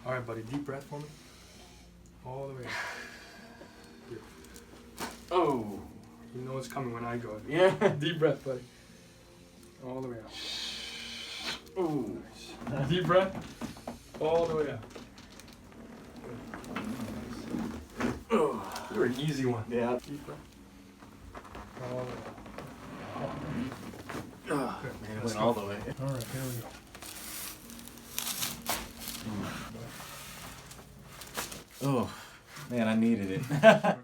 All right, buddy. Deep breath for me. All the way up. Good. Oh. You know it's coming when I go. Yeah. Deep breath, buddy. All the way up. Ooh. Nice. Deep breath. All the way up. Oh. You're an easy one. Yeah. Deep breath. All the way up. Oh, Good. man, it Let's went go. all the way. All right, here we go. Oh, man, I needed it.